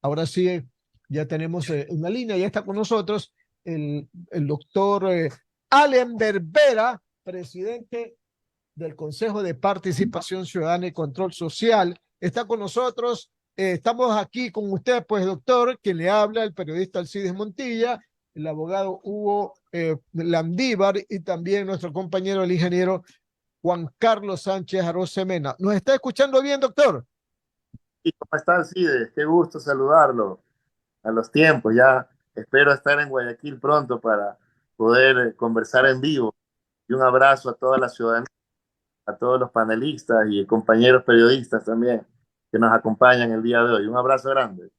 Ahora sí, ya tenemos una línea, ya está con nosotros el doctor Allen Berbera, presidente del Consejo de Participación Ciudadana y Control Social. Está con nosotros. Estamos aquí con usted, pues, doctor, quien le habla, el periodista Alcides Montilla, el abogado Hugo Landívar y también nuestro compañero, el ingeniero Juan Carlos Sánchez Arosemena. ¿Nos está escuchando bien, doctor? ¿Y cómo está, Alcides? Qué gusto saludarlo a los tiempos. Ya espero estar en Guayaquil pronto para poder conversar en vivo. Y un abrazo a toda la ciudadanía, a todos los panelistas y compañeros periodistas también que nos acompañan el día de hoy. Un abrazo grande.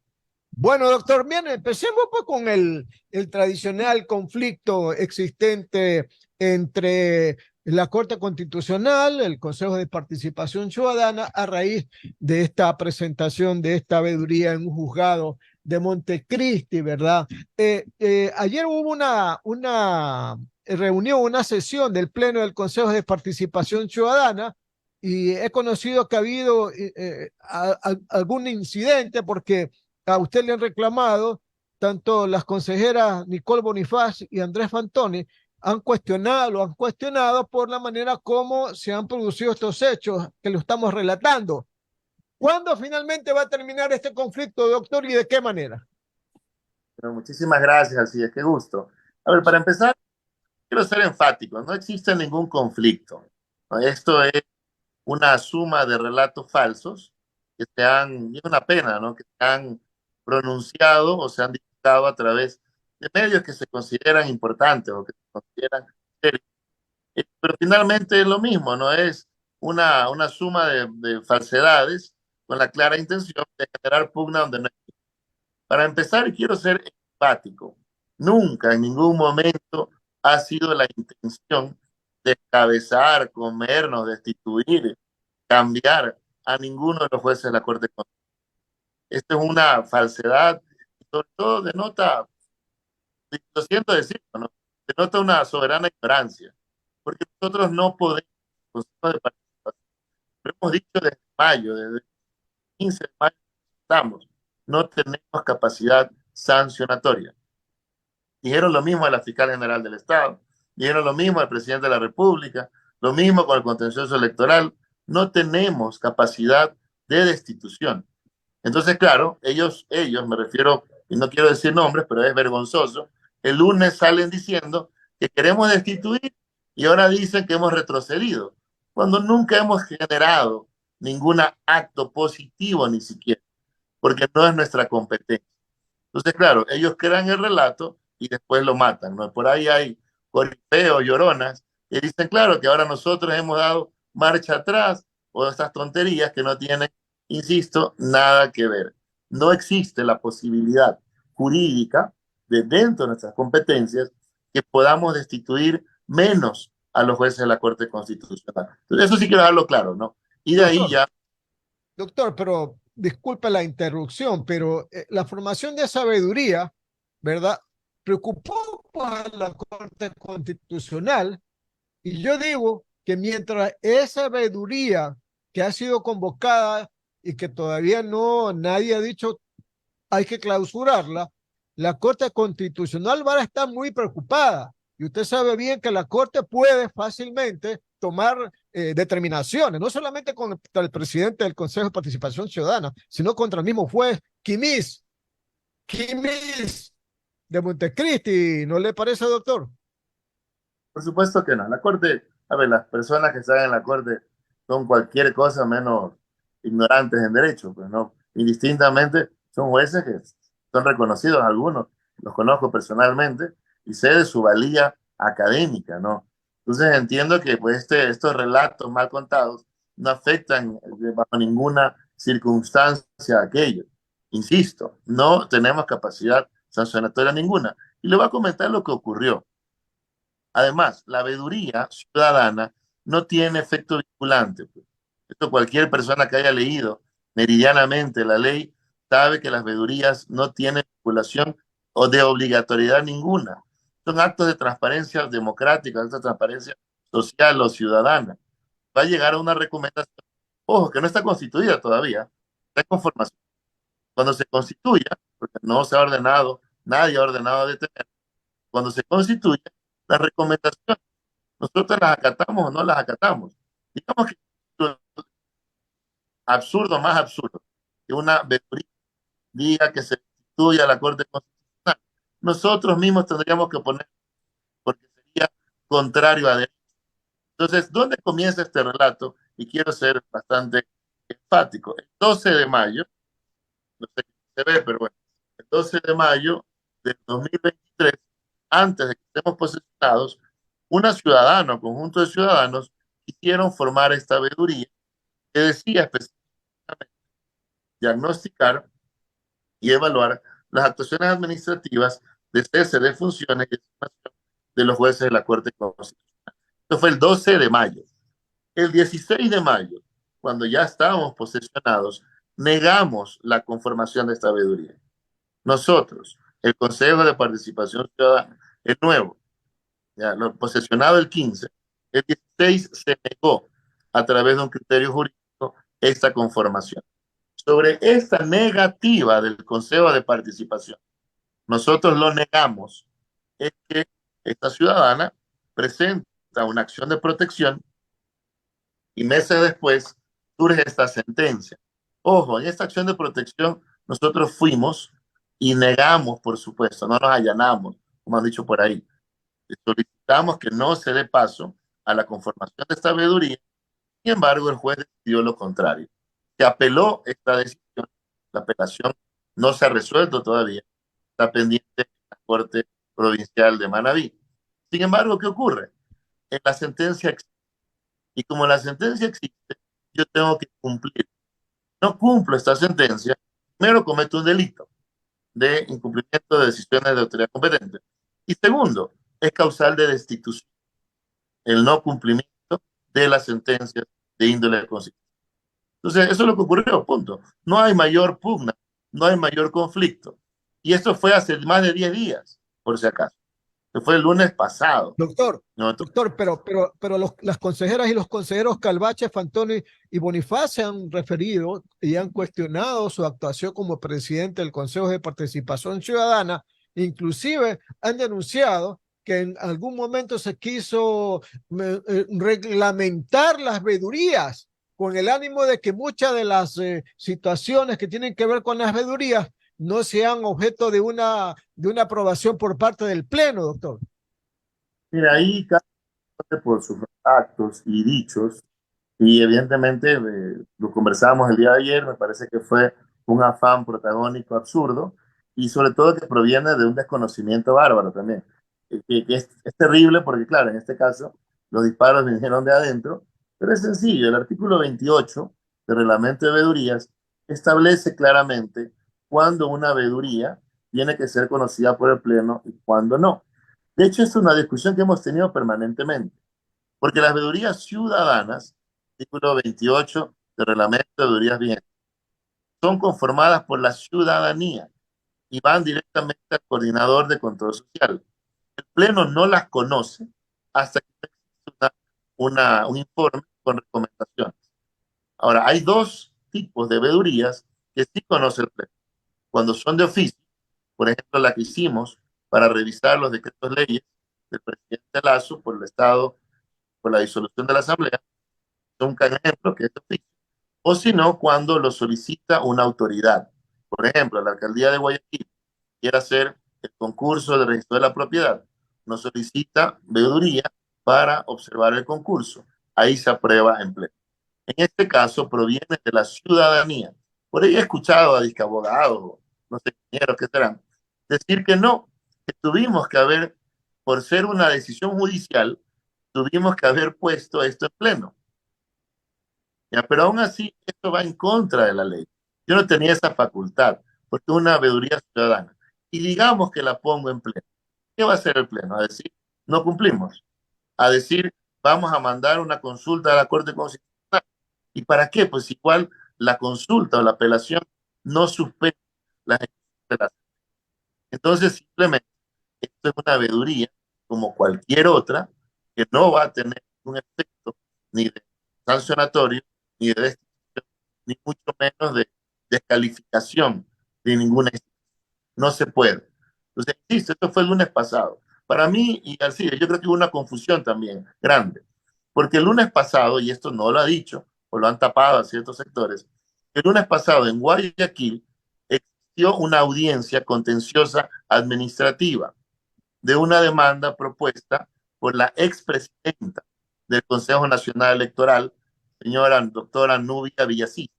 Bueno, doctor, bien, empecemos pues con el tradicional conflicto existente entre la Corte Constitucional, el Consejo de Participación Ciudadana, a raíz de esta presentación de esta veeduría en un juzgado de Montecristi, ¿verdad? Ayer hubo una reunión, una sesión del Pleno del Consejo de Participación Ciudadana y he conocido que ha habido algún incidente porque a usted le han reclamado, tanto las consejeras Nicole Bonifaz y Andrés Fantoni lo han cuestionado por la manera como se han producido estos hechos que lo estamos relatando. ¿Cuándo finalmente va a terminar este conflicto, doctor, y de qué manera? Pero muchísimas gracias, Alcides. Qué gusto. A ver, para empezar, quiero ser enfático. No existe ningún conflicto, ¿no? Esto es una suma de relatos falsos que se han, y es una pena, ¿no? Que se han pronunciado o se han dictado a través de medios que se consideran importantes o que se consideran serios. Pero finalmente es lo mismo, ¿no? Es una suma de falsedades con la clara intención de generar pugna donde no hay. Para empezar, quiero ser empático. Nunca, en ningún momento, ha sido la intención descabezar, comernos, destituir, cambiar a ninguno de los jueces de la Corte Constitucional. Esto es una falsedad y sobre todo denota, lo siento decirlo, ¿no? Denota una soberana ignorancia, porque nosotros no podemos, Consejo de Participación, lo hemos dicho desde mayo, desde el 15 de mayo estamos, no tenemos capacidad sancionatoria. Dijeron lo mismo a la fiscal general del Estado, dijeron lo mismo al presidente de la República, lo mismo con el contencioso electoral. No tenemos capacidad de destitución. Entonces, claro, me refiero, y no quiero decir nombres, pero es vergonzoso, el lunes salen diciendo que queremos destituir y ahora dicen que hemos retrocedido, cuando nunca hemos generado ningún acto positivo ni siquiera, porque no es nuestra competencia. Entonces, claro, ellos crean el relato y después lo matan, ¿no? Por ahí hay corifeos, lloronas, que dicen, claro, que ahora nosotros hemos dado marcha atrás o estas tonterías que no tienen, insisto, nada que ver. No existe la posibilidad jurídica de dentro de nuestras competencias que podamos destituir menos a los jueces de la Corte Constitucional. Entonces, eso sí quiero dejarlo claro, ¿no? Y de ahí Doctor, ya. doctor, pero disculpe la interrupción, pero la formación de sabiduría, ¿verdad? Preocupó a la Corte Constitucional. Y yo digo que mientras esa veeduría que ha sido convocada y que todavía no nadie ha dicho hay que clausurarla, la Corte Constitucional va a estar muy preocupada. Y usted sabe bien que la Corte puede fácilmente tomar determinaciones, no solamente contra el presidente del Consejo de Participación Ciudadana, sino contra el mismo juez Quimis de Montecristi. ¿No le parece, doctor? Por supuesto que no. La Corte, a ver, las personas que están en la Corte son cualquier cosa menos ignorantes en derecho, pues no. Indistintamente, son jueces que son reconocidos algunos, los conozco personalmente y sé de su valía académica, ¿no? Entonces entiendo que pues, estos relatos mal contados no afectan bajo ninguna circunstancia a aquello. Insisto, no tenemos capacidad sancionatoria ninguna. Y le voy a comentar lo que ocurrió. Además, la veeduría ciudadana no tiene efecto vinculante, pues. Esto cualquier persona que haya leído meridianamente la ley sabe que las veedurías no tienen vinculación o de obligatoriedad ninguna. Son actos de transparencia democrática, actos de transparencia social o ciudadana. Va a llegar a una recomendación, ojo, que no está constituida todavía, está en conformación, Cuando se constituya, porque no se ha ordenado, nadie ha ordenado detener, cuando se constituya, las recomendaciones, nosotros las acatamos o no las acatamos. Digamos que lo absurdo, más absurdo, que una veeduría diga que se constituya la Corte Constitucional. Nosotros mismos tendríamos que poner, porque sería contrario a derecho. Entonces, ¿dónde comienza este relato? Y quiero ser bastante enfático. El 12 de mayo, no sé si se ve, pero bueno, el 12 de mayo del 2023, antes de que estemos posesionados, una ciudadana o conjunto de ciudadanos quisieron formar esta veeduría que decía específicamente diagnosticar y evaluar las actuaciones administrativas de cese de funciones y designación de los jueces de la Corte Constitucional. Esto fue el 12 de mayo. El 16 de mayo, cuando ya estábamos posesionados, negamos la conformación de esta veeduría. Nosotros, el Consejo de Participación Ciudadana, el nuevo, ya, lo posesionado el 15, el 16 se negó a través de un criterio jurídico esta conformación. Sobre esta negativa del Consejo de Participación, nosotros lo negamos, es que esta ciudadana presenta una acción de protección y meses después surge esta sentencia. Ojo, en esta acción de protección nosotros fuimos y negamos, por supuesto, no nos allanamos, como han dicho por ahí. Solicitamos que no se dé paso a la conformación de esta veeduría. Sin embargo, el juez decidió lo contrario. Se apeló esta decisión. La apelación no se ha resuelto todavía. Está pendiente en la Corte Provincial de Manabí. Sin embargo, ¿qué ocurre? En la sentencia existe. Y como la sentencia existe, yo tengo que cumplir. No cumplo esta sentencia, primero cometo un delito de incumplimiento de decisiones de autoridad competente. Y segundo, es causal de destitución el no cumplimiento de las sentencias de índole constitucional. Entonces, eso es lo que ocurrió, punto. No hay mayor pugna, no hay mayor conflicto. Y esto fue hace más de 10 días, por si acaso. Esto fue el lunes pasado. Doctor, ¿No? doctor, pero las consejeras y los consejeros Calvache, Fantoni y Bonifaz se han referido y han cuestionado su actuación como presidente del Consejo de Participación Ciudadana. Inclusive han denunciado que en algún momento se quiso reglamentar las veedurías con el ánimo de que muchas de las situaciones que tienen que ver con las veedurías no sean objeto de una aprobación por parte del Pleno, doctor. Mira, ahí cada uno por sus actos y dichos, y evidentemente lo conversábamos el día de ayer, me parece que fue un afán protagónico absurdo, y sobre todo que proviene de un desconocimiento bárbaro también, que es terrible porque, claro, en este caso los disparos vinieron de adentro, pero es sencillo, el artículo 28 del reglamento de veedurías establece claramente cuándo una veeduría tiene que ser conocida por el Pleno y cuándo no. De hecho, es una discusión que hemos tenido permanentemente, porque las veedurías ciudadanas, artículo 28 del reglamento de veedurías bien, son conformadas por la ciudadanía y van directamente al coordinador de control social. El Pleno no las conoce hasta que existe un informe con recomendaciones. Ahora, hay dos tipos de veedurías que sí conoce el Pleno. Cuando son de oficio, por ejemplo, la que hicimos para revisar los decretos leyes del presidente Lazo por el Estado, por la disolución de la Asamblea, un ejemplo que es de oficio. O si no, cuando lo solicita una autoridad. Por ejemplo, la alcaldía de Guayaquil quiere hacer el concurso de registro de la propiedad, nos solicita veeduría para observar el concurso. Ahí se aprueba en pleno. En este caso, proviene de la ciudadanía. Por ahí he escuchado a discabogados, no sé, ingenieros, qué serán, decir que no, que tuvimos que haber, por ser una decisión judicial, tuvimos que haber puesto esto en pleno. ¿Ya? Pero aún así, esto va en contra de la ley. Yo no tenía esa facultad, porque es una veeduría ciudadana. Y digamos que la pongo en pleno. ¿Qué va a hacer el pleno? A decir, no cumplimos. A decir, vamos a mandar una consulta a la Corte Constitucional. ¿Y para qué? Pues igual la consulta o la apelación no suspende la ejecución de la. Entonces, simplemente, esto es una veeduría como cualquier otra que no va a tener un efecto ni de sancionatorio, ni de destitución, ni mucho menos de descalificación de ninguna institución. No se puede. Entonces, insisto, esto fue el lunes pasado. Para mí, y así, yo creo que hubo una confusión también grande, porque el lunes pasado, y esto no lo ha dicho, o lo han tapado a ciertos sectores, el lunes pasado en Guayaquil existió una audiencia contenciosa administrativa de una demanda propuesta por la expresidenta del Consejo Nacional Electoral, señora doctora Nubia Villasís.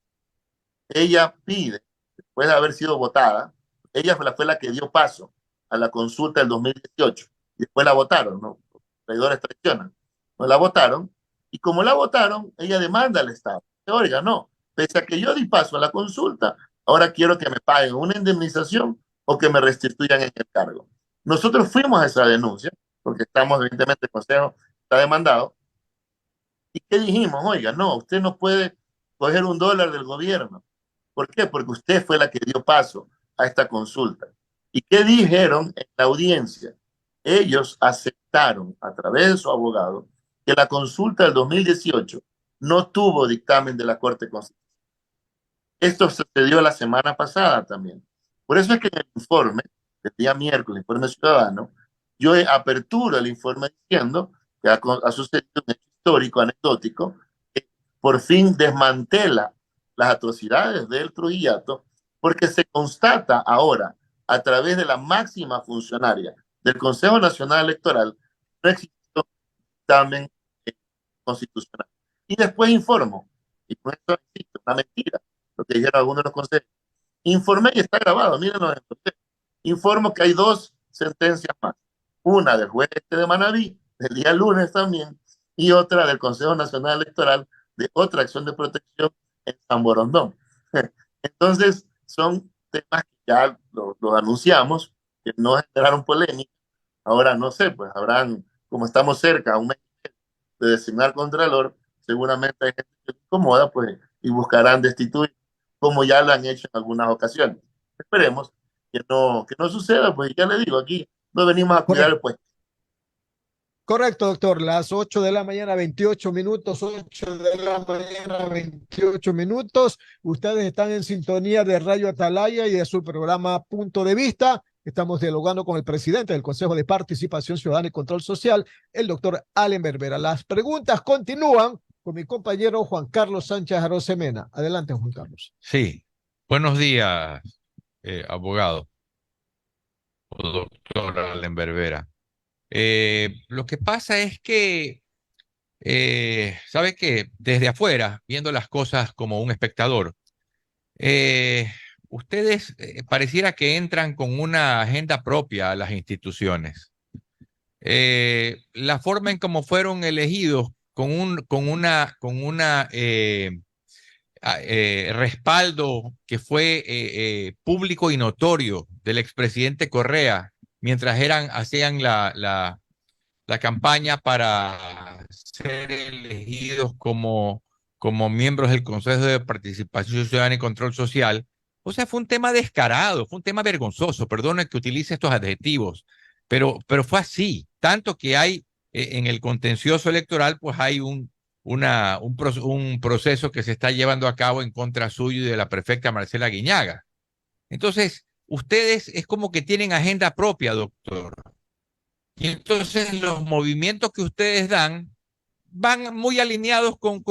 Ella pide, después de haber sido votada, ella fue la que dio paso a la consulta del 2018. Y después la votaron, ¿no? Los traidores traicionan. No la votaron. Y como la votaron, ella demanda al Estado. Oiga, no, pese a que yo di paso a la consulta, ahora quiero que me paguen una indemnización o que me restituyan en el cargo. Nosotros fuimos a esa denuncia, porque estamos, evidentemente, el Consejo está demandado. ¿Y qué dijimos? Oiga, no, usted no puede coger $1 del gobierno. ¿Por qué? Porque usted fue la que dio paso a esta consulta. ¿Y qué dijeron en la audiencia? Ellos aceptaron a través de su abogado que la consulta del 2018 no tuvo dictamen de la Corte Constitucional. Esto sucedió la semana pasada también. Por eso es que en el informe, el día miércoles, el informe ciudadano, yo aperturo el informe diciendo que ha sucedido un hecho histórico, anecdótico, que por fin desmantela las atrocidades del Trujillato, porque se constata ahora, a través de la máxima funcionaria del Consejo Nacional Electoral, no existió dictamen constitucional. Y después informo, y con esto existe una mentira, lo que dijeron algunos de los consejos. Informé y está grabado, mírenlo en el proceso. Informo que hay 2 sentencias más. Una del juez de Manabí, del día lunes también, y otra del Consejo Nacional Electoral de otra acción de protección en San Borondón. Entonces, son temas que ya lo anunciamos, que no generaron polémica. Ahora, no sé, pues habrán, como estamos cerca a un mes de designar contralor, seguramente hay gente que se incomoda, pues, y buscarán destituir, como ya lo han hecho en algunas ocasiones. Esperemos que no suceda, pues ya le digo, aquí no venimos a cuidar el puesto. Correcto, doctor. Las 8 de la mañana, 28 minutos, 8 de la mañana, 28 minutos. Ustedes están en sintonía de Radio Atalaya y de su programa Punto de Vista. Estamos dialogando con el presidente del Consejo de Participación Ciudadana y Control Social, el doctor Allen Berbera. Las preguntas continúan con mi compañero Juan Carlos Sánchez Arosemena. Adelante, Juan Carlos. Sí, buenos días, abogado o doctor Allen Berbera. Lo que pasa es que, ¿sabe qué? Desde afuera, viendo las cosas como un espectador, eh, ustedes pareciera que entran con una agenda propia a las instituciones. La forma en cómo fueron elegidos con una respaldo que fue público y notorio del expresidente Correa mientras hacían la campaña para ser elegidos como miembros del Consejo de Participación Ciudadana y Control Social. O sea, fue un tema descarado, fue un tema vergonzoso, perdone que utilice estos adjetivos, pero fue así, tanto que hay en el contencioso electoral, pues hay un proceso que se está llevando a cabo en contra suyo y de la prefecta Marcela Guiñaga. Entonces, ustedes es como que tienen agenda propia, doctor. Y entonces los movimientos que ustedes dan van muy alineados con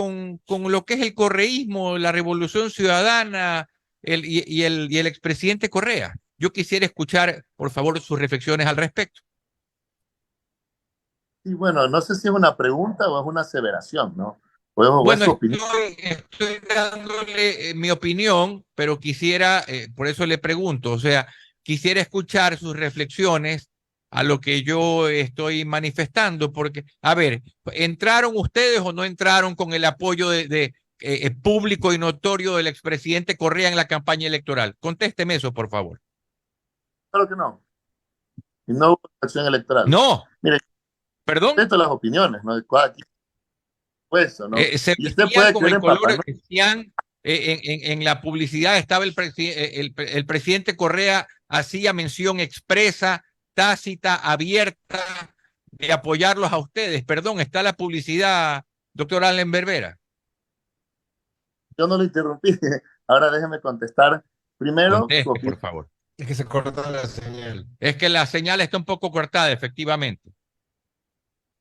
lo que es el correísmo, la revolución ciudadana y el expresidente Correa. Yo quisiera escuchar, por favor, sus reflexiones al respecto. Y bueno, no sé si es una pregunta o es una aseveración, ¿no? O es Bueno, su opinión. estoy dándole mi opinión, pero quisiera, por eso le pregunto, o sea, quisiera escuchar sus reflexiones a lo que yo estoy manifestando, porque, a ver, ¿entraron ustedes o no entraron con el apoyo de público y notorio del expresidente Correa en la campaña electoral? Contésteme eso, por favor. Claro que no. Y no hubo acción electoral. No, Mire, perdón. respeto las opiniones, ¿no? De cada quien, pues, ¿no? Se Y usted vestían puede con creer el en color Papá que decían en la publicidad estaba el presidente Correa hacía mención expresa, tácita, abierta de apoyarlos a ustedes. Perdón, está la publicidad, doctor Allen Berbera. Yo no lo interrumpí. Ahora déjeme contestar Primero, Conteste, por favor. Es que se corta la señal. Es que la señal está un poco cortada, efectivamente.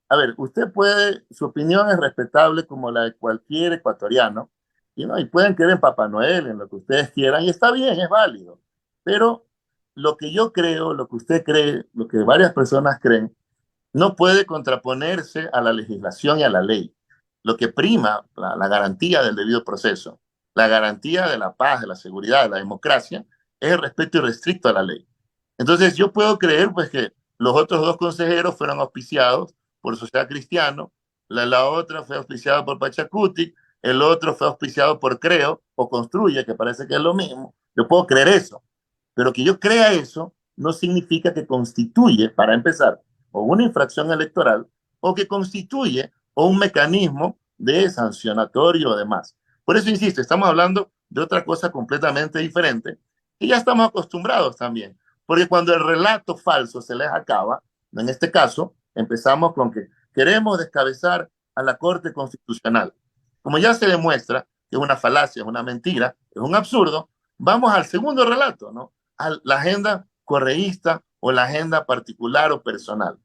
a ver, usted puede, su opinión es respetable como la de cualquier ecuatoriano, y pueden creer en Papá Noel, en lo que ustedes quieran, y está bien, es válido. Pero lo que yo creo, lo que usted cree, lo que varias personas creen, no puede contraponerse a la legislación y a la ley. Lo que prima, la garantía del debido proceso, la garantía de la paz, de la seguridad, de la democracia, es el respeto irrestricto a la ley. Entonces yo puedo creer pues que los otros dos consejeros fueron auspiciados por Sociedad Cristiano, la otra fue auspiciada por Pachacuti, el otro fue auspiciado por Creo o Construye, que parece que es lo mismo. Yo puedo creer eso, pero que yo crea eso no significa que constituye, para empezar, o una infracción electoral o que constituye o un mecanismo de sancionatorio o demás. Por eso insisto, estamos hablando de otra cosa completamente diferente y ya estamos acostumbrados también, porque cuando el relato falso se les acaba, en este caso, empezamos con que queremos descabezar a la Corte Constitucional. Como ya se demuestra que es una falacia, es una mentira, es un absurdo, vamos al segundo relato, ¿no? A la agenda correísta o la agenda particular o personal.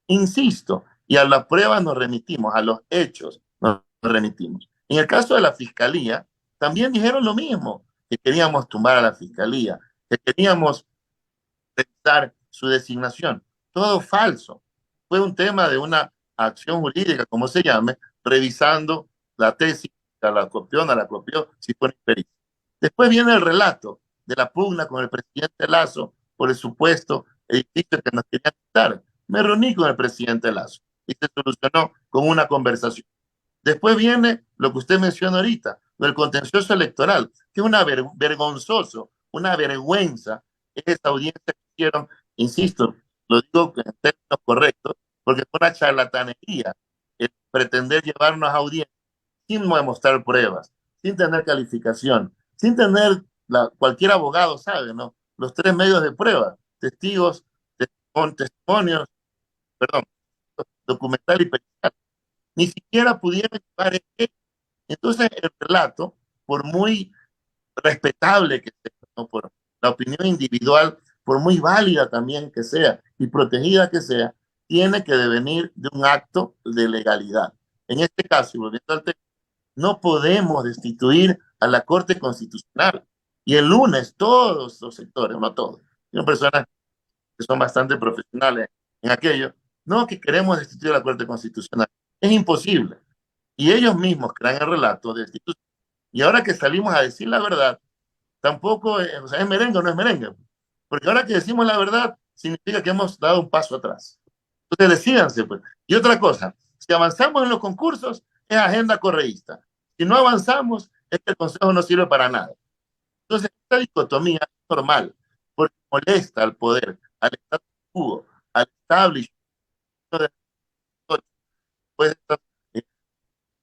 Insisto, y a la prueba nos remitimos, a los hechos nos remitimos. En el caso de la fiscalía, también dijeron lo mismo, que queríamos tumbar a la fiscalía, que queríamos revisar su designación. Todo falso. Fue un tema de una acción jurídica, como se llame, revisando la tesis, la copió, no la copió, si fue pericia. Después viene el relato de la pugna con el presidente Lazo por el supuesto edificio que nos querían quitar. Me reuní con el presidente Lazo y se solucionó con una conversación. Después viene lo que usted menciona ahorita, el contencioso electoral, que es una vergonzoso, una vergüenza esa audiencia que hicieron, insisto, lo digo en términos correctos, porque fue una charlatanería el pretender llevarnos a audiencia sin demostrar pruebas, sin tener calificación, sin tener, cualquier abogado sabe, ¿no? Los tres medios de prueba, testigos, testimonios, perdón, documental y pericial, ni siquiera pudieron llevar el. Entonces el relato, por muy respetable que sea, ¿no? Por la opinión individual, por muy válida también que sea y protegida que sea, tiene que devenir de un acto de legalidad. En este caso, y volviendo al tema, no podemos destituir a la Corte Constitucional. Y el lunes todos los sectores, no todos, sino personas que son bastante profesionales en aquello, no que queremos destituir a la Corte Constitucional. Es imposible. Y ellos mismos crean el relato de destitución. Y ahora que salimos a decir la verdad, tampoco, o sea, es merengue o no es merengue. Porque ahora que decimos la verdad, significa que hemos dado un paso atrás. Entonces decídanse, pues. Y otra cosa, si avanzamos en los concursos, es agenda correísta. Si no avanzamos, este consejo no sirve para nada. Entonces, esta dicotomía es normal, porque molesta al poder, al Estado quo, al establishment, pues,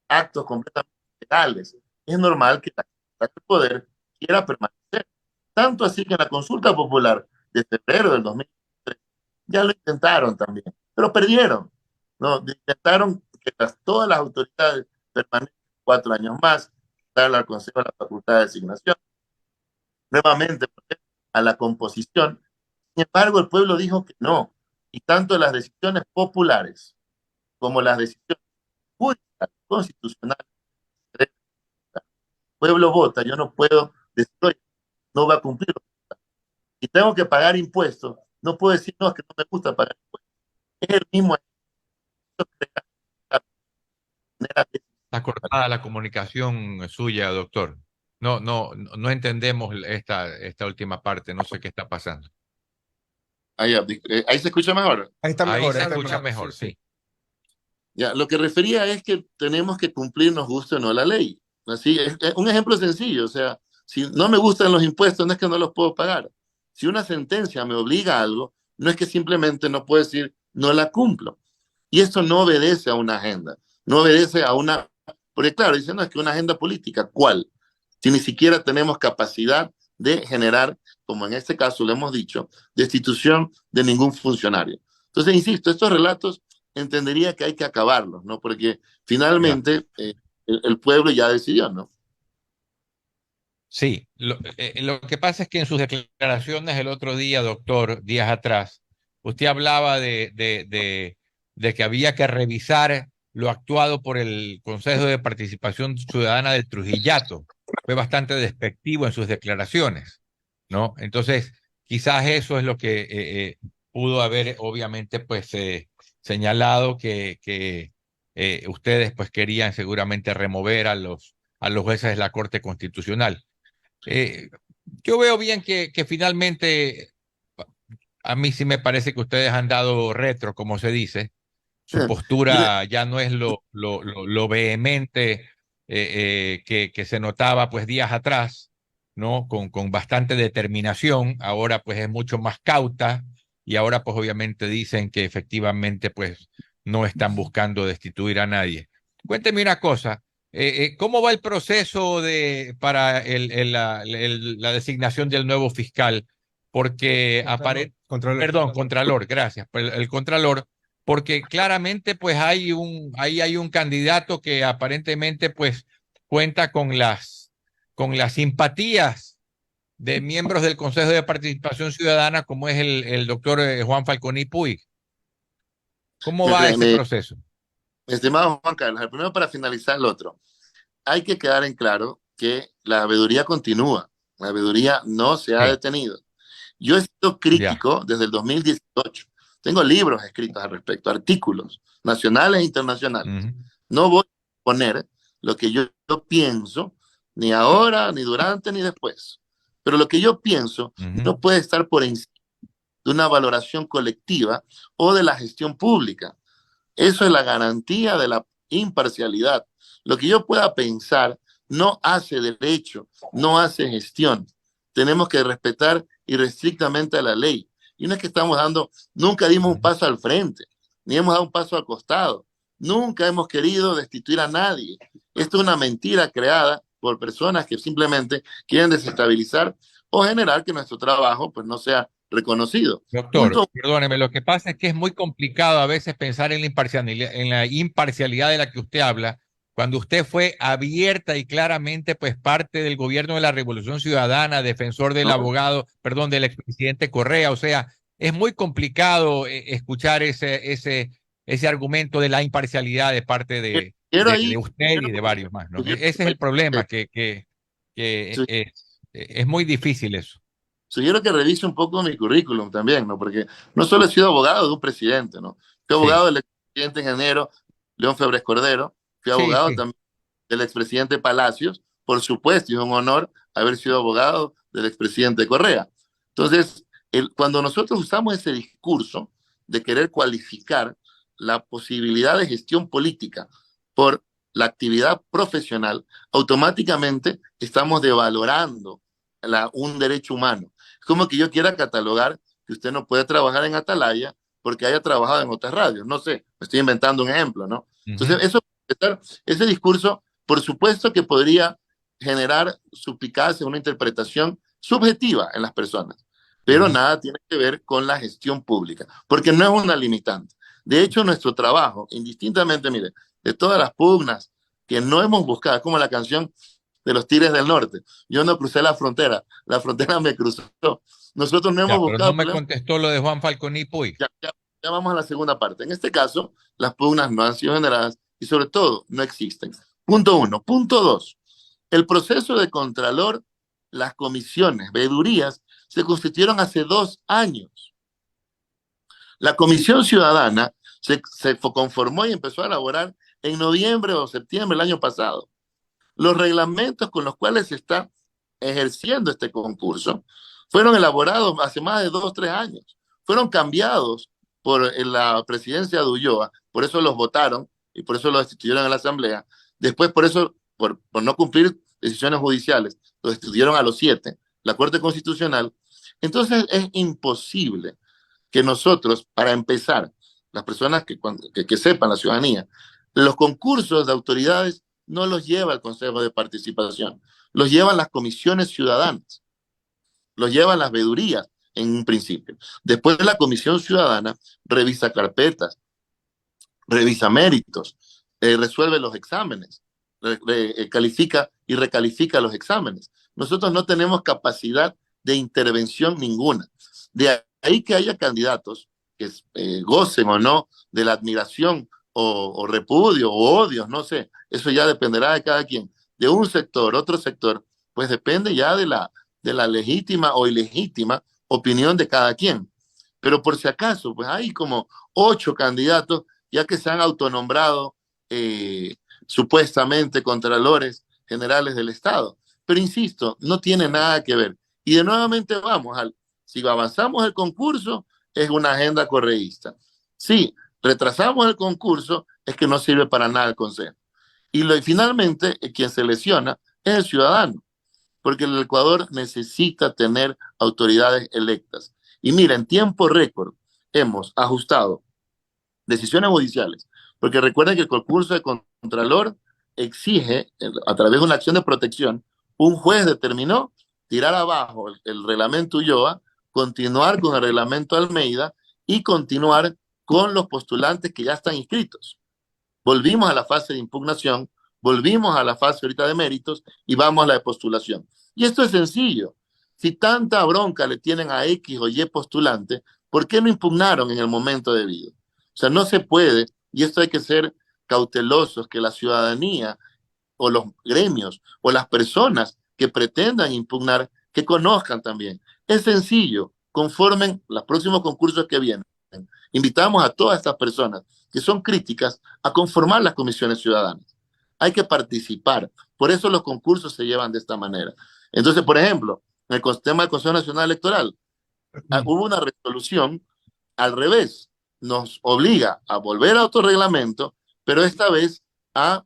actos completamente legales. Es normal que el poder quiera permanecer. Tanto así que en la consulta popular de febrero del 2003 ya lo intentaron también, pero perdieron. ¿No? Intentaron que todas las autoridades permanezcan 4 años más, darle al Consejo la facultad de designación, nuevamente a la composición. Sin embargo, el pueblo dijo que no. Y tanto las decisiones populares como las decisiones judiciales, constitucionales, el pueblo vota, yo no puedo decir, oye, no va a cumplir. Si tengo que pagar impuestos, no puedo decir, no, es que no me gusta pagar impuestos. Es el mismo. Está cortada la comunicación suya, doctor. No entendemos esta última parte. No sé qué está pasando. Ahí se escucha mejor. Ahí está Ahí mejor. se está escucha mejor, sí. Ya, lo que refería es que tenemos que cumplir, nos guste o no la ley. Así, es un ejemplo sencillo. O sea, si no me gustan los impuestos, no es que no los puedo pagar. Si una sentencia me obliga a algo, no es que simplemente no puedo decir no la cumplo. Y esto no obedece a una agenda, no obedece a una. Porque, claro, dicen, no, es que una agenda política, ¿cuál? Si ni siquiera tenemos capacidad de generar, como en este caso lo hemos dicho, destitución de ningún funcionario. Entonces, insisto, estos relatos entendería que hay que acabarlos, ¿no? Porque finalmente el pueblo ya decidió, ¿no? Sí, lo que pasa es que en sus declaraciones el otro día, doctor, días atrás, usted hablaba de que había que revisar lo actuado por el Consejo de Participación Ciudadana del Trujillato. Fue bastante despectivo en sus declaraciones, ¿no? Entonces, quizás eso es lo que pudo haber, obviamente, pues señalado que ustedes pues querían seguramente remover a los jueces de la Corte Constitucional. Eh, yo veo bien que finalmente a mí sí me parece que ustedes han dado retro, como se dice. Su Mire, postura ya no es lo vehemente que se notaba pues días atrás, ¿no? Con bastante determinación. Ahora pues es mucho más cauta y ahora pues obviamente dicen que efectivamente pues no están buscando destituir a nadie. Cuénteme una cosa. ¿Cómo va el proceso para la designación del nuevo fiscal? Porque Contralor. perdón, Contralor, gracias. El Contralor, porque claramente pues ahí hay un candidato que aparentemente pues cuenta con las simpatías de miembros del Consejo de Participación Ciudadana, como es el doctor Juan Falconi Puig. ¿Cómo va mire, ese proceso? mi estimado Juan Carlos, el primero para finalizar el otro. Hay que quedar en claro que la veeduría continúa, la veeduría no se ha Sí, detenido. Yo he sido ya. crítico desde el 2018. Tengo libros escritos al respecto, artículos nacionales e internacionales. Ujú, No voy a poner lo que yo pienso, ni ahora, ni durante, ni después. Pero lo que yo pienso ujú, no puede estar por encima de una valoración colectiva o de la gestión pública. Eso es la garantía de la imparcialidad. Lo que yo pueda pensar no hace derecho, no hace gestión. Tenemos que respetar irrestrictamente a la ley. Y no es que estamos dando, nunca dimos un ujú. paso al frente, ni hemos dado un paso al costado. Nunca hemos querido destituir a nadie. Esto es una mentira creada por personas que simplemente quieren desestabilizar o generar que nuestro trabajo pues no sea reconocido. Doctor, Punto. perdóneme, lo que pasa es que es muy complicado a veces pensar en la imparcialidad de la que usted habla, cuando usted fue abierta y claramente pues parte del gobierno de la Revolución Ciudadana, defensor del No, abogado, perdón, del expresidente Correa. O sea, es muy complicado escuchar ese argumento de la imparcialidad de parte quiero de ahí, usted y quiero de varios más, ¿no? sugerir Ese es el problema, su- es muy difícil eso. sugiero que revise un poco mi currículum también, ¿no? Porque no solo he sido abogado de un presidente, ¿no? Fui Sí, abogado del expresidente ingeniero León Febres Cordero, fui sí, abogado sí. también del expresidente Palacios, por supuesto, y es un honor haber sido abogado del expresidente Correa. Entonces, cuando nosotros usamos ese discurso de querer cualificar la posibilidad de gestión política por la actividad profesional, automáticamente estamos devalorando un derecho humano. Es como que yo quiera catalogar que usted no puede trabajar en Atalaya porque haya trabajado en otras radios. No sé, me estoy inventando un ejemplo, ¿no? Ujú, Entonces, ese discurso, por supuesto que podría generar suplicacia, una interpretación subjetiva en las personas, pero ujú. nada tiene que ver con la gestión pública, porque no es una limitante. De hecho, nuestro trabajo, indistintamente, mire, de todas las pugnas que no hemos buscado, como la canción de los Tigres del Norte, yo no crucé la frontera me cruzó. Nosotros no hemos Ya, pero no buscado me problemas. contestó lo de Juan Falconi Puig. Ya vamos a la segunda parte. En este caso, las pugnas no han sido generadas y sobre todo no existen. Punto uno. Punto dos. El proceso de contralor, las comisiones, veedurías, se constituyeron hace 2 años. La Comisión Ciudadana se conformó y empezó a elaborar en noviembre o septiembre del año pasado. Los reglamentos con los cuales se está ejerciendo este concurso fueron elaborados hace más de 2 o 3 años. Fueron cambiados por la presidencia de Ulloa, por eso los votaron y por eso los destituyeron en la Asamblea. Después, por eso, por no cumplir decisiones judiciales, los destituyeron a los 7, la Corte Constitucional. Entonces es imposible que nosotros, para empezar, las personas que sepan, la ciudadanía, los concursos de autoridades no los lleva el Consejo de Participación, los llevan las comisiones ciudadanas, los llevan las veedurías en un principio. Después la Comisión Ciudadana revisa carpetas, revisa méritos, resuelve los exámenes, califica y recalifica los exámenes. nosotros no tenemos capacidad de intervención ninguna. De ahí que haya candidatos que gocen o no de la admiración o repudio o odios, no sé, eso ya dependerá de cada quien. De un sector, otro sector, pues depende ya de la legítima o ilegítima opinión de cada quien. Pero por si acaso, pues hay como 8 candidatos ya que se han autonombrado supuestamente contralores generales del Estado. Pero insisto, no tiene nada que ver. Y de nuevamente vamos si avanzamos el concurso, es una agenda correísta. Si retrasamos el concurso, es que no sirve para nada el Consejo. Y finalmente, quien se lesiona es el ciudadano, porque el Ecuador necesita tener autoridades electas. Y mira, en tiempo récord hemos ajustado decisiones judiciales, porque recuerden que el concurso de Contralor exige, a través de una acción de protección, un juez determinó tirar abajo el reglamento Ulloa, continuar con el reglamento Almeida y continuar con los postulantes que ya están inscritos. Volvimos a la fase de impugnación, volvimos a la fase ahorita de méritos y vamos a la de postulación. Y esto es sencillo. Si tanta bronca le tienen a X o Y postulante, ¿por qué no impugnaron en el momento debido? O sea, no se puede, y esto hay que ser cautelosos, que la ciudadanía o los gremios o las personas que pretendan impugnar, que conozcan también. Es sencillo, conformen los próximos concursos que vienen. Invitamos a todas estas personas que son críticas a conformar las comisiones ciudadanas. Hay que participar. Por eso los concursos se llevan de esta manera. Entonces, por ejemplo, en el tema del Consejo Nacional Electoral, hubo una resolución al revés. Nos obliga a volver a otro reglamento, pero esta vez a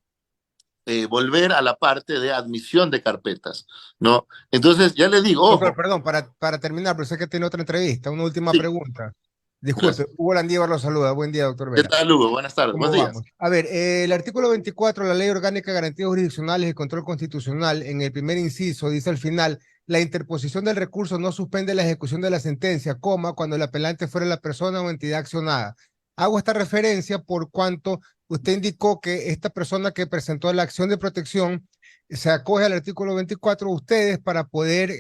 volver a la parte de admisión de carpetas, ¿no? Entonces, ya le digo, ojo. Doctor, perdón, para terminar, pero sé que tiene otra entrevista, una última Sí. pregunta. Disculpe, Gracias. Hugo Landívar lo saluda. Buen día, doctor ¿Qué Vera. tal, Hugo? Buenas tardes. ¿Cómo Buenos días. vamos? A ver, el artículo 24 de la Ley Orgánica de Garantías Jurisdiccionales y Control Constitucional, en el primer inciso, dice al final, la interposición del recurso no suspende la ejecución de la sentencia, cuando el apelante fuera la persona o entidad accionada. Hago esta referencia por cuanto usted indicó que esta persona que presentó la acción de protección se acoge al artículo 24 ustedes para poder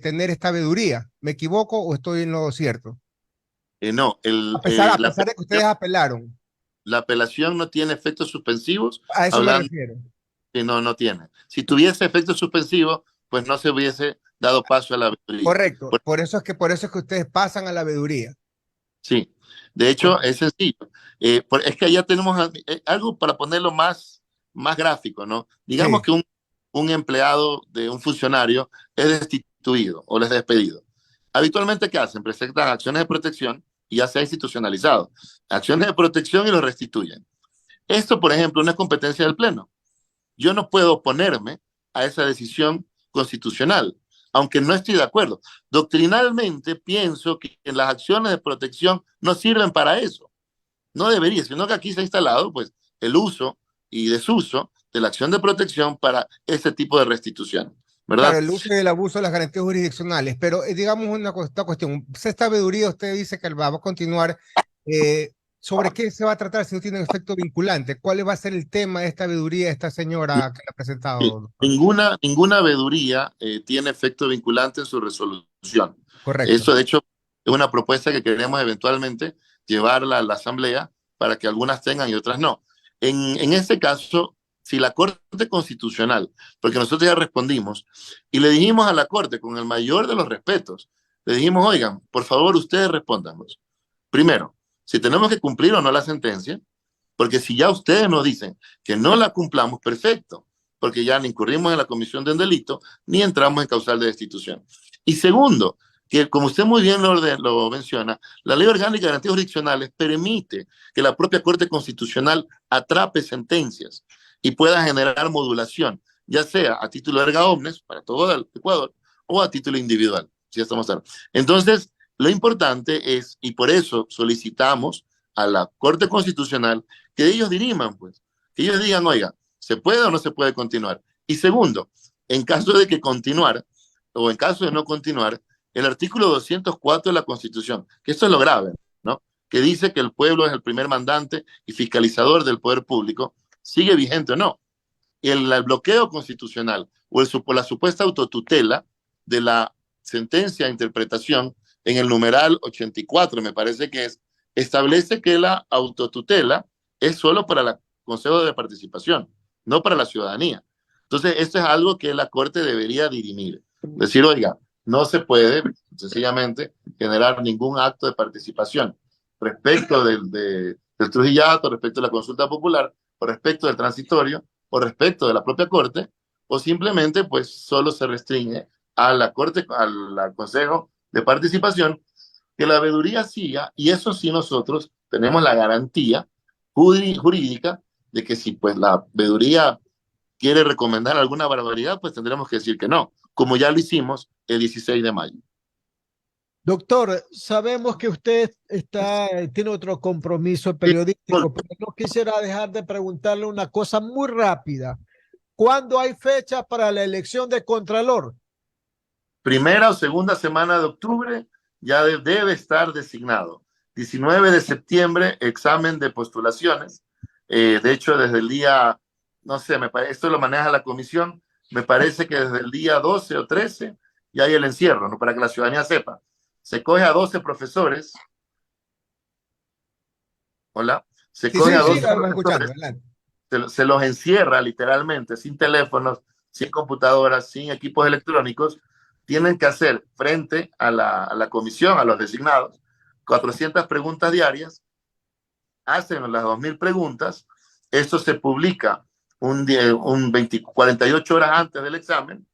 tener esta veeduría. ¿Me equivoco o estoy en lo cierto? No, A pesar de que ustedes apelaron. la apelación no tiene efectos suspensivos. A eso me refiero. Que no tiene. Si tuviese efectos suspensivos, pues no se hubiese dado paso a la veeduría. Correcto. Por eso es que ustedes pasan a la veeduría. Sí. De hecho, es sencillo. Es que allá tenemos algo para ponerlo más gráfico, ¿no? Digamos que un empleado de un funcionario es destituido o les despedido. Habitualmente, ¿qué hacen? Presentan acciones de protección y ya se ha institucionalizado. Acciones de protección y lo restituyen. Esto, por ejemplo, no es competencia del Pleno. Yo no puedo oponerme a esa decisión constitucional, aunque no estoy de acuerdo. Doctrinalmente pienso que las acciones de protección no sirven para eso. No debería, sino que aquí se ha instalado pues, el uso y desuso de la acción de protección para este tipo de restitución, ¿verdad? Claro, el uso y el abuso de las garantías jurisdiccionales, pero digamos esta cuestión, esta veeduría usted dice que va a continuar, ¿sobre qué se va a tratar si no tiene efecto vinculante? ¿Cuál va a ser el tema de esta veeduría de esta señora que la ha presentado? Ninguna veeduría tiene efecto vinculante en su resolución. Correcto. Eso, de hecho, es una propuesta que queremos eventualmente llevarla a la Asamblea para que algunas tengan y otras no. En este caso, si la Corte Constitucional, porque nosotros ya respondimos y le dijimos a la Corte con el mayor de los respetos, le dijimos, oigan, por favor, ustedes respóndanos. Primero, si tenemos que cumplir o no la sentencia, porque si ya ustedes nos dicen que no la cumplamos, perfecto, porque ya ni incurrimos en la comisión de un delito, ni entramos en causal de destitución. Y segundo, que como usted muy bien lo menciona, la Ley Orgánica de Garantías Jurisdiccionales permite que la propia Corte Constitucional atrape sentencias y pueda generar modulación, ya sea a título erga omnes para todo el Ecuador o a título individual, si ya estamos claros. Entonces, lo importante es, y por eso solicitamos a la Corte Constitucional que ellos diriman, pues, que ellos digan, oiga, ¿se puede o no se puede continuar? Y segundo, en caso de que continuar, o en caso de no continuar, el artículo 204 de la Constitución, que esto es lo grave, ¿no? Que dice que el pueblo es el primer mandante y fiscalizador del poder público, ¿sigue vigente o no? el bloqueo constitucional o la supuesta autotutela de la sentencia de interpretación en el numeral 84, me parece que establece que la autotutela es solo para el Consejo de Participación, no para la ciudadanía. Entonces, esto es algo que la Corte debería dirimir. Decir, oiga, no se puede sencillamente generar ningún acto de participación respecto del Trujillato, respecto de la consulta popular, o respecto del transitorio, o respecto de la propia Corte, o simplemente pues solo se restringe a la Corte, al Consejo de Participación, que la veeduría siga, y eso sí nosotros tenemos la garantía jurídica de que si pues la veeduría quiere recomendar alguna barbaridad, pues tendremos que decir que no, como ya lo hicimos el 16 de mayo. Doctor, sabemos que usted tiene otro compromiso periodístico, pero no quisiera dejar de preguntarle una cosa muy rápida. ¿Cuándo hay fecha para la elección de Contralor? Primera o segunda semana de octubre ya debe estar designado. 19 de septiembre, examen de postulaciones. De hecho, desde el día, no sé, esto lo maneja la comisión, me parece que desde el día 12 o 13 ya hay el encierro, ¿no? Para que la ciudadanía sepa. Se coge a 12 profesores. Hola. Se coge a 12 profesores. Se los encierra literalmente, sin teléfonos, sin computadoras, sin equipos electrónicos. Tienen que hacer frente a la comisión, a los designados, 400 preguntas diarias. Hacen las 2000 preguntas. Esto se publica 48 horas antes del examen.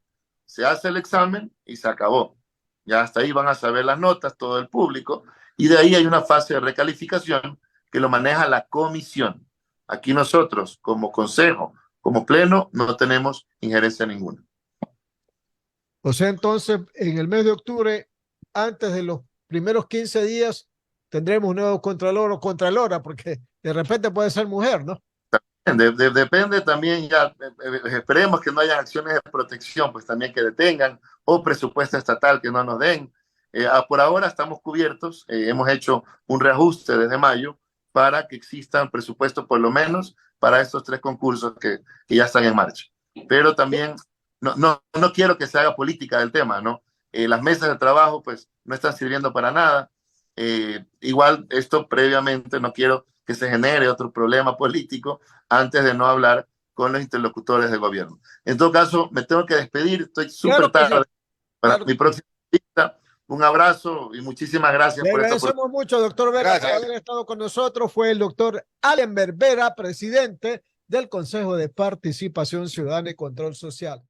Se hace el examen y se acabó. Ya hasta ahí van a saber las notas, todo el público, y de ahí hay una fase de recalificación que lo maneja la comisión. Aquí nosotros, como consejo, como pleno, no tenemos injerencia ninguna. O sea, entonces, en el mes de octubre, antes de los primeros 15 días, tendremos un nuevo Contralor o Contralora, porque de repente puede ser mujer, ¿no? Depende también, ya esperemos que no haya acciones de protección, pues también que detengan, o presupuesto estatal que no nos den. Por ahora estamos cubiertos, hemos hecho un reajuste desde mayo para que existan presupuestos por lo menos para estos 3 concursos que ya están en marcha. Pero también no quiero que se haga política del tema, ¿no? Las mesas de trabajo pues no están sirviendo para nada. Igual esto previamente no quiero que se genere otro problema político antes de no hablar con los interlocutores del gobierno. En todo caso, me tengo que despedir, estoy súper tarde para mi próxima visita. Un abrazo y muchísimas gracias por esta oportunidad. Le agradecemos mucho, doctor Vera, por haber estado con nosotros. Fue el doctor Allenberg Vera, presidente del Consejo de Participación Ciudadana y Control Social.